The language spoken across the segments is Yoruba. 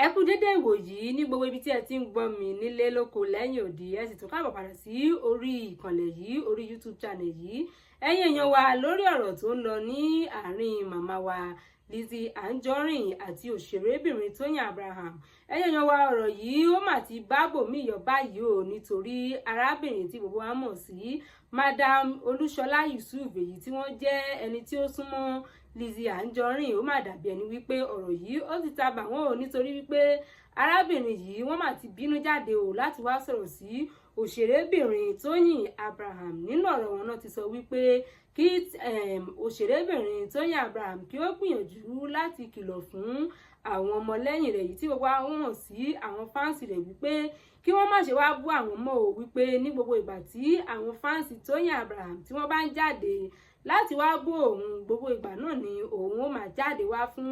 Ẹ kú dédé ìwòyí ní gbogbo ibi tí ẹ ti ń gbọ́ mi nílé lóko lẹ́yìn òdì. Ẹ sì tún káàbọ̀ padà sí orí ìkànnì yìí, orí YouTube channel yìí. Ẹ̀yin èèyàn wa, lórí ọ̀rọ̀ tó ń lọ ní àárín màmá wa Lizzy Anjorin àti òṣèrébìnrin Tóyìn Abraham. Ẹ̀yin èèyàn wa, ọ̀rọ̀ yìí ó mà ti bá bòmí yọ báyìí o, nítorí arábìnrin tí gbogbo wa mọ̀ sí Madam Olúṣọlá Yusuf, èyí tí wọ́n jẹ́ ẹni tí ó súnmọ́ Lizzy Anjorin, ó mà dàbí ẹni wípé ọ̀rọ̀ yìí ó ti ta bà wọ́n o, nítorí wípé arábìnrin yìí wọ́n mà ti bínú jáde o láti wá sọ̀rọ̀ sí òṣèrébìnrin Tóyìn Abraham. Nínú ọ̀rọ̀ wọn náà ti sọ wípé kí òṣèrébìnrin Tóyìn Abraham kí ó gbìyànjú láti kìlọ̀ fún àwọn ọmọlẹ́yìn rẹ̀ yìí tí gbogbo àwọn mọ̀ sí àwọn fáǹsì rẹ̀ wípé kí wọ́n má ṣe wá bú àwọn mọ́ o, wípé ní gbogbo ìgbà tí àwọn fáǹsì Tóyìn Abraham tí wọ́n bá ń jáde láti wá bú òun, gbogbo ìgbà náà ni òun ó máa jáde wá fún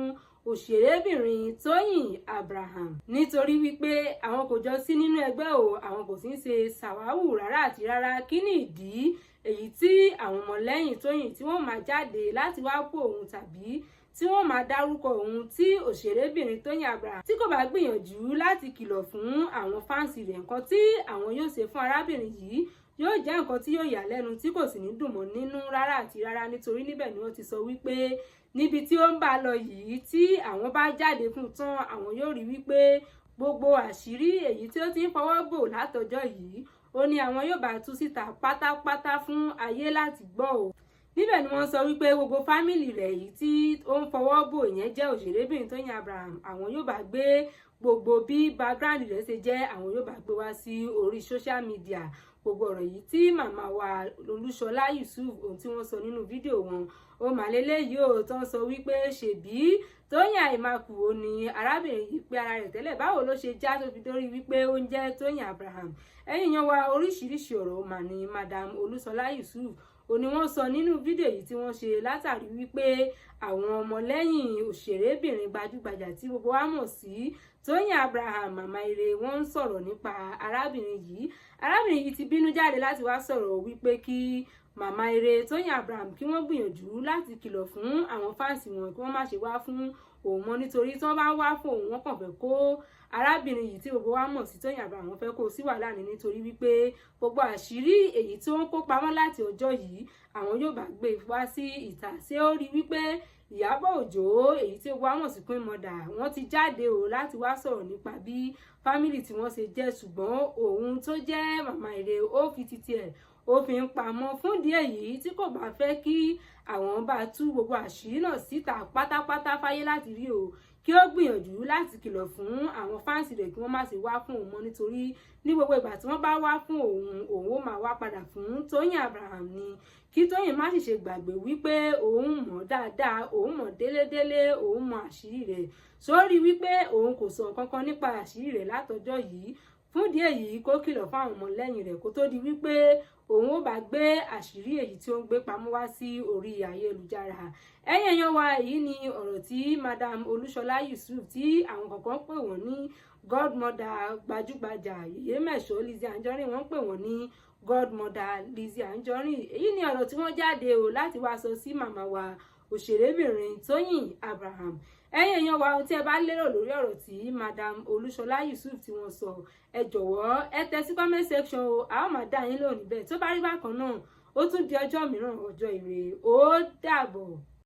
òṣèrébìnrin Tóyìn Abraham, nítorí wípé àwọn kò jọ sí nínú ẹgbẹ́ o, àwọn kò sì ń ṣe ṣàwáwù rárá àti rárá. Kí ni ìdí èyí tí àwọn ọmọlẹ́yìn Tóyìn tí wọ́n máa jáde láti wá bú òun, tàbí tí wọ́n máa dárúkọ òun tí òṣèrébìnrin Tóyìn Abraham tí kò bá gbìyànjú láti kìlọ̀ fún àwọn fáǹsì rẹ̀? Nǹkan tí àwọn yóò ṣe fún arábìnrin yìí yóò jẹ́ nǹkan tí yóò yà lẹ́nu, tí kò sì ní dùn mọ́ nínú rárá àti rárá, nítorí níbẹ̀ ni wọ́n ti sọ wípé níbi tí ó ń bá lọ yìí, tí àwọn bá jáde fún tán, àwọn yóò rí wípé gbogbo àṣírí èyí tí ó ti ń fọwọ́ bò látọjọ́ yìí ó ní àwọn yóò bá tú síta pátápátá fún ayé láti gbọ́ o. Níbẹ̀ ni wọ́n sọ wípé gbogbo fámìlì rẹ̀ yìí tí ó ń fọwọ́ bò ìyẹn jẹ́ òṣèrébìnrin Tóyìn Abraham, àwọn yóò bá gbé gbogbo bí background rẹ̀ ṣe jẹ́, àwọn yóò bá gbé wá sí orí social media. Gbogbo ọ̀rọ̀ yìí tí màmá wa Olúṣọlá Yusuf ohun tí wọ́n sọ nínú fídíò wọn ó mà lélẹ́yìí o, tó ń sọ wípé ṣèbí Tóyìn àìmákù ó ní arábìnrin yìí pé ara rẹ̀ tẹ́lẹ̀, báwo ló ṣe já tó fi dórí wípé ó ń jẹ́ Tóyìn Abraham? Ẹ̀yin yan wa, oríṣiríṣi ọ̀rọ̀ mà ní Madam Olúṣọlá Yusuf ó ní wọ́n sọ nínú fídíò yìí tí wọ́n ṣe, látàrí wípé àwọn ọmọlẹ́yìn òṣèrébìnrin gbajúgbajà tí gbogbo wa mọ̀ sí Tóyìn Abraham, Màmá Ire, wọ́n ń sọ̀rọ̀ nípa arábìnrin yìí. Arábìnrin yìí ti bínú jáde láti wá sọ̀rọ̀ wípé kí Màmá Ire Tóyìn Abraham kí wọ́n gbìyànjú láti kìlọ̀ fún àwọn fáǹsì wọn kí wọ́n má ṣe wá fún òun mọ́, nítorí tí wọ́n bá wá fún òun, wọ́n kàn fẹ́ kó arábìnrin yìí tí gbogbo wa mọ̀ sí Tóyìn Abraham, wọ́n fẹ́ kó sí wàhálà ní, nítorí wípé gbogbo àṣírí èyí tí wọ́n kó pamọ́ láti ọjọ́ yìí àwọn yóò bá gbé wá sí ìta. Ṣé ó rí wípé Ìyábọ̀ Òjó, èyí tí gbogbo wa mọ̀ sí Queen Mother, wọ́n ti jáde o láti wá sọ̀rọ̀ nípa bí fámìlì tí wọ́n ṣe jẹ́, ṣùgbọ́n òun tó jẹ́ Màmá Ire ó fi titi ẹ̀ ó fi ń pamọ́ fún díẹ̀ yìí tí kò bá fẹ́ kí àwọn bá tú gbogbo àṣírí náà síta pátápátá fáyé láti rí o, kí ó gbìyànjú láti kìlọ̀ fún àwọn fáǹsì rẹ̀ kí wọ́n má ṣe wá fún òun mọ́, nítorí ní gbogbo ìgbà tí wọ́n bá wá fún òun, òun ó máa wá padà fún Tóyìn Abraham ni. Kí Tóyìn má sì ṣe gbàgbé wípé òun mọ̀ dáadáa, òun mọ̀ délédélé, òun mọ̀ àṣírí rẹ̀, sórí wípé òun kò sọ nǹkan kan nípa àṣírí rẹ̀ látọjọ́ yìí. Fún díẹ̀ yìí kó kìlọ̀ fún àwọn ọmọlẹ́yìn rẹ̀ kó tó di wípé òun ó bá gbé àṣírí èyí tí ó ń gbé pamọ́ wá sí orí ayélujára. Ẹ̀yin èèyàn wa, èyí ni ọ̀rọ̀ tí Madam Olúṣọlá Yusuf tí àwọn kọ̀ọ̀kan pè wọ́n ní godmother gbajúgbajà Yèyé Mẹ̀ṣọ́ Lizzy Anjorin, wọ́n pè wọ́n ní godmother Lizzy Anjorin. Èyí ni ọ̀rọ̀ tí wọ́n jáde o láti wá sọ sí màmá wa òṣèrébìnrin Tóyìn Abraham. Ẹ̀yin èèyàn wa, ohun tí ẹ bá lérò lórí ọ̀rọ̀ tí Madam Olúṣọlá Yusuf tí wọ́n sọ, ẹ jọ̀wọ́ ẹ tẹ sí comment section o, a ó máa dá yín lóhùn níbẹ̀. Tó bá rí bákan náà, ó tún di ọjọ́ mìíràn, ọjọ́ ire. Ó dàbọ̀.